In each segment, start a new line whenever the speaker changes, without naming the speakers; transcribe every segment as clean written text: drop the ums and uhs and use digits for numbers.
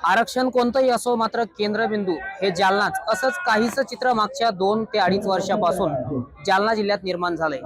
आरक्षण कोणतंही असो, मात्र केंद्रबिंदू हे जालनाच, असंच काहीच चित्र मागच्या 2 ते 2.5 वर्षापासून जालना जिल्ह्यात निर्माण झालंय।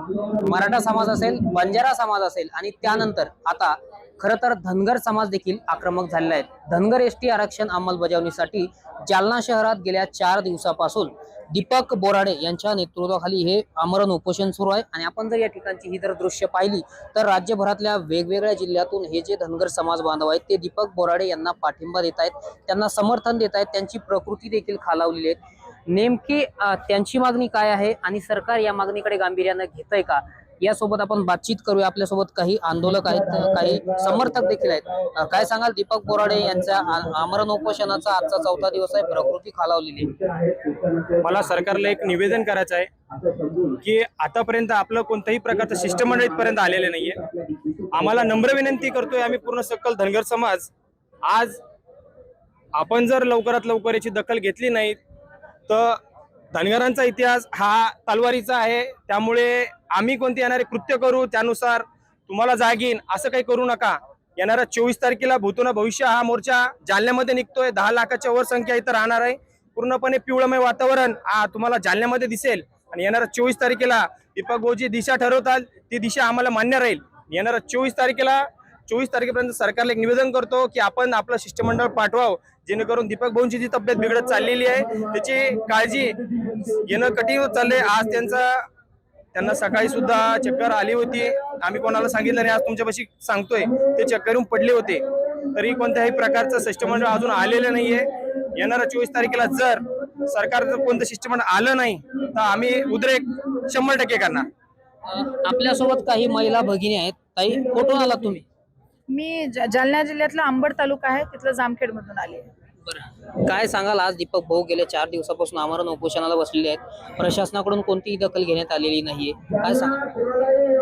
मराठा समाज असेल, बंजारा समाज असेल आणि त्यानंतर आता खरं तर धनगर समाज देखील आक्रमक झालेला आहे। धनगर एसटी आरक्षण अंमलबजावणीसाठी जालना शहरात गेल्या 4 दिवसापासून दीपक बोराडे यांच्या नेतृत्वाखाली हे आमरण उपोषण सुरू आहे। आणि आपण जर या ठिकाणची ही दृश्य पाहिली तर राज्यभरातल्या वेगवेगळ्या जिल्ह्यातून हे जे धनगर समाज बांधव आहेत ते दीपक बोराडे यांना पाठिंबा देत आहेत, त्यांना समर्थन देत आहेत, त्यांची प्रकृती देखील खालावलेली आहे। नेमकी त्यांची मागणी काय आहे आणि सरकार या मागणीकडे गांभीर्याने घेतंय का, यासोबत आपण बातचीत करूया। आपल्यासोबत काही आंदोलक आहेत, काही समर्थक देखील आहेत। काय सांगाल दीपक बोराडे यांच्या आमरण उपोषणाचा आजचा 4था दिवस आहे, प्रकृती खालावलेली आहे।
मला सरकारला एक निवेदन करायचं आहे की आतापर्यंत आपलं कोणत्याही प्रकारचं शिष्टमंडळ इथपर्यंत आलेलं नाहीये। आम्हाला नम्र विनंती करतोय आम्ही पूर्ण सकल धनगर समाज, आज आपण जर लवकरात लवकर याची दखल घेतली नाही तर धनगरांचा इतिहास हा तलवारीचा आहे। त्यामुळे आम्ही कोणते येणारे कृत्य करू त्यानुसार तुम्हाला जागीन असं काही करू नका। येणाऱ्या 24 तारखेला भूतोना भविष्य हा मोर्चा जालन्यामध्ये निघतोय। 10 लाखाच्या वर संख्या इथं राहणार आहे। पूर्णपणे पिवळमय वातावरण तुम्हाला जालन्यामध्ये दिसेल। आणि येणाऱ्या 24 तारखेला दीपक भाऊ जी दिशा ठरवताल ती दिशा आम्हाला मान्य राहील। येणाऱ्या 24 तारखेपर्यंत सरकारला एक निवेदन करतो की आपण आपलं शिष्टमंडळ पाठवावं, जेणेकरून दीपक भाऊंची जी तब्येत बिघडत चाललेली आहे त्याची काळजी घेणं कठीण होत चाललंय। आज त्यांना सकाळी सुद्धा चक्कर आली होती, आम्ही कोणाला सांगितलं नाही, आज तुमच्यापाशी सांगतोय ते चक्करून पडले होते। तरी कोणत्याही प्रकारचं शिष्टमंडळ अजून आलेलं नाहीये। येणाऱ्या 24 तारखेला जर सरकारचं कोणतं शिष्टमंडळ आलं नाही तर आम्ही उद्रेक 100% करणार।
आपल्यासोबत काही महिला भगिनी आहेत। ताई, कुठून आलात तुम्ही?
मी जालना जिल्ह्यातला अंबड तालुका आहे, तिथलं जामखेड मधून आली आहे।
बरं, काय सांगाल आज दीपक भाऊ गेले 4 दिवसापासून आमरण उपोषणाला बसलेले आहेत, प्रशासनाकडून कोणतीही दखल घेण्यात आलेली नाहीये, काय सांगाल?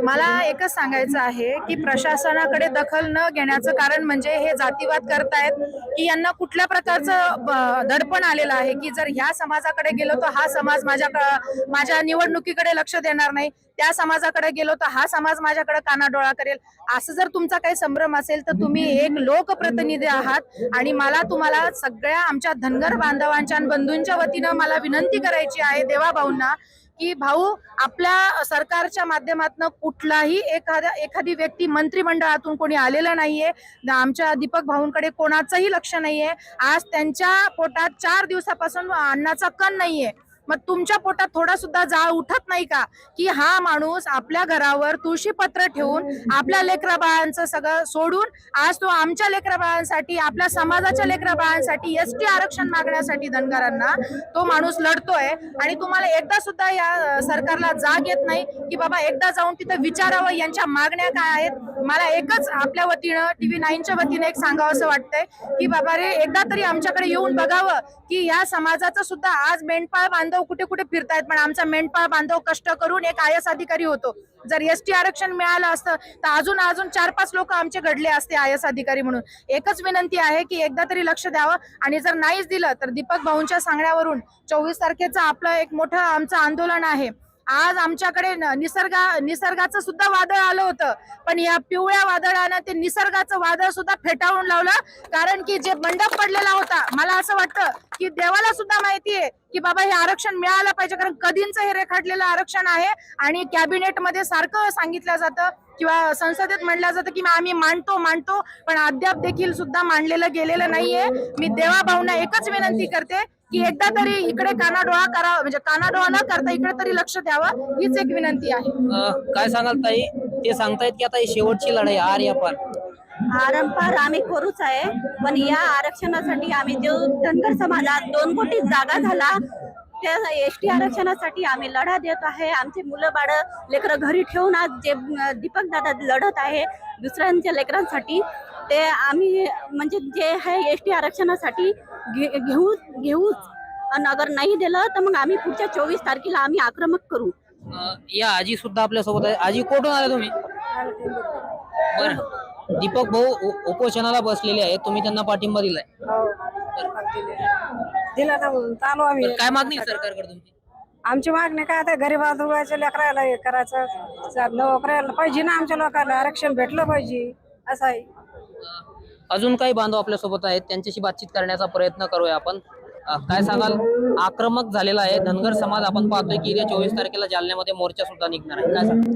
मला एकच सांगायचं आहे की प्रशासनाकडे दखल न घेण्याचं कारण म्हणजे हे जातीवाद करतायत की यांना कुठल्या प्रकारचं दडपण आलेलं आहे की जर ह्या समाजाकडे गेलो तर हा समाज माझ्या निवडणुकीकडे लक्ष देणार नाही, त्या समाजाकडे गेलो तर हा समाज माझ्याकडे कानाडोळा करेल। असं जर तुमचा काही संभ्रम असेल तर तुम्ही एक लोकप्रतिनिधी आहात आणि मला तुम्हाला सगळ्या आमच्या धनगर बांधवांच्या बंधूंच्या वतीनं मला विनंती करायची आहे देवा भाऊंना की भाऊ, आपल्या सरकारच्या माध्यमातून कुठलाही एखादी व्यक्ती मंत्रिमंडळातून कोणी आलेलं नाहीये। आमच्या दीपक भाऊंकडे कोणाचंही लक्ष नाहीये। आज त्यांच्या पोटात 4 दिवसापासून अन्नाचा कण नाहीये। मग तुमच्या पोटात थोडा सुद्धा जाळ उठत नाही का की हा माणूस आपल्या घरावर तुळशीपत्र ठेवून आपल्या लेकरा बाळांचं सगळं सोडून आज तो आमच्या लेकरा बाळांसाठी, आपल्या समाजाच्या लेकरा बाळांसाठी एसटी आरक्षण मागण्यासाठी धनगरांना तो माणूस लढतोय। आणि तुम्हाला एकदा सुद्धा या सरकारला जाग येत नाही की बाबा एकदा जाऊन तिथं विचारावं यांच्या मागण्या काय आहेत। मला एकच आपल्या वतीनं TV9च्या वतीने एक सांगावं असं वाटतंय की बाबा रे, एकदा तरी आमच्याकडे येऊन बघावं की या समाजाचं सुद्धा आज मेंढपाळ बांधव कुठे कुठे फिरतायत, पण आमचा मेंढपाळ बांधव कष्ट करून एक IAS अधिकारी होतो। जर एसटी आरक्षण मिळालं असतं तर अजून 4-5 लोक आमचे घडले असते IAS अधिकारी म्हणून। एकच विनंती आहे की एकदा तरी लक्ष द्यावं आणि जर नाहीच दिलं तर दीपक भाऊंच्या सांगण्यावरून 24 तारखेचं आपलं एक मोठं आमचं आंदोलन आहे। आज आमच्याकडे निसर्गाचं सुद्धा वादळ आलं होतं, पण या पिवळ्या वादळानं ते निसर्गाचं वादळ सुद्धा फेटाळून लावलं। कारण की जे मंडप पडलेला होता, मला असं वाटतं की देवाला सुद्धा माहितीये की बाबा हे आरक्षण मिळालं पाहिजे, कारण कधींचं हे रेखाटलेलं आरक्षण आहे। आणि कॅबिनेटमध्ये सारखं सांगितलं जातं किंवा संसदेत म्हणलं जातं की आम्ही मांडतो, पण अद्याप देखील सुद्धा मांडलेलं गेलेलं नाहीये। मी देवा भाऊंना एकच विनंती करते की एकदा तरी इकडे कानाडोळा करावा, म्हणजे कानाडोळा न करता इकडे तरी लक्ष द्यावं, हीच एक विनंती आहे।
काय सांगाल ताई? ते सांगतायत की आता ही शेवटची लढाई आर या पार
आम्ही करूच आहे, पण या आरक्षणासाठी आम्ही जो धनगर समाजात 2 कोटी जागा झाला त्या एसटी आरक्षणासाठी आम्ही लढा देत आहे। आमचे मुलं बाळ लेकरं घरी ठेवून आज जे दीपक दादा लढत आहे दुसऱ्यांच्या लेकरांसाठी, ते आम्ही म्हणजे जे आहे एसटी आरक्षणासाठी घेऊच आणि अगर नाही दिलं तर मग आम्ही पुढच्या 24 तारखेला आम्ही आक्रमक करू।
या आजी सुद्धा आपल्या सोबत आहे। आजी, कुठून आले तुम्ही? बरं, दीपक भाऊ उपोषणाला बसलेले आहेत, तुम्ही त्यांना पाठिंबा दिलाय?
दिला ना, चालू आम्ही।
काय मागणी सरकारकडे तुमची?
आमची मागणी काय आता गरीबाच्या लेकरायला हे करायचं, नोकऱ्याला पाहिजे ना, आमच्या लोकांना आरक्षण भेटलं पाहिजे असं आहे।
अजून काही बांधव आपल्यासोबत आहेत, त्यांच्याशी बातचीत करण्याचा प्रयत्न करूया आपण. काय सांगाल, आक्रमक झालेला आहे धनगर समाज. आपण पाहतोय की उद्या 24 तारखेला जालन्यामध्ये मोर्चा सुद्धा निघणार आहे. काय सांगाल?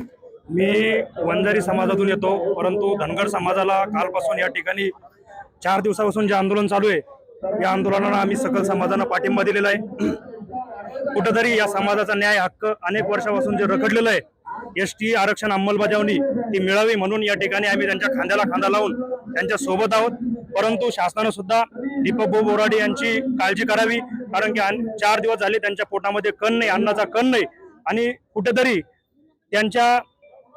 मी वंजारी समाजातून येतो, परंतु धनगर समाजाला कालपासून या ठिकाणी 4 दिवसापासून जे आंदोलन चालू आहे, या आंदोलनाला आम्ही सकल समाजानं पाठिंबा दिलेला आहे. कुठंतरी या समाजाचा न्याय हक्क अनेक वर्षापासून जे रखडलेलं आहे, एसटी आरक्षण अंमलबजावणी ती मिळावी म्हणून या ठिकाणी आम्ही त्यांच्या खांद्याला खांदा लावून त्यांच्या सोबत आहोत. परंतु शासनानं सुद्धा दीपक भाऊ बोराडे यांची काळजी करावी, कारण की 4 दिवस झाले त्यांच्या पोटामध्ये कण नाही, अन्नाचा कण नाही, आणि कुठेतरी त्यांच्या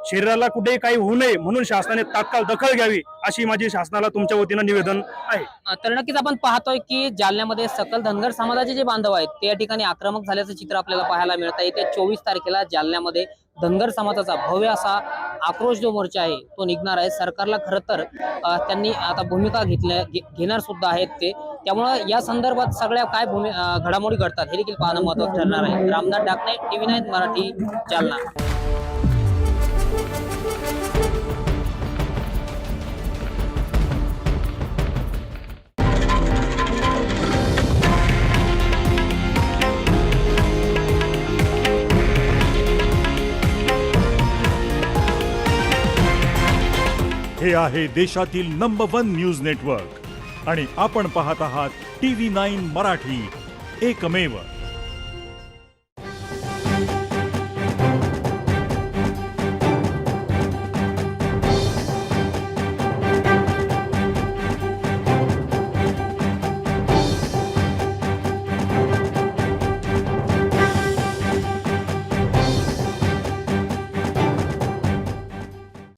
शरीराला कुठेही काही होऊ नये म्हणून शासनाने तात्काळ दखल घ्यावी, अशी माझी शासनाला तुमच्या वतीनं निवेदन आहे.
तर नक्कीच आपण पाहतोय की जालन्यामध्ये सकल धनगर समाजाचे जे बांधव आहेत ते या ठिकाणी आक्रमक झाल्याचं चित्र आपल्याला पाहायला मिळत आहे. येत्या 24 तारखेला जालन्यामध्ये धनगर समाजाचा भव्य असा आक्रोश जो मोर्चा आहे तो निघणार आहे. सरकारला खरं तर त्यांनी आता भूमिका घेणार सुद्धा आहेत ते. त्यामुळं या संदर्भात सगळ्या काय घडामोडी घडतात हे देखील पाहणं महत्त्वाचं ठरणार आहे. रामदास डाकणे, TV9 मराठी, जालना.
हे आहे देशातील नंबर 1 न्यूज नेटवर्क आणि आपण पाहत आहात TV9 मराठी, एकमेव.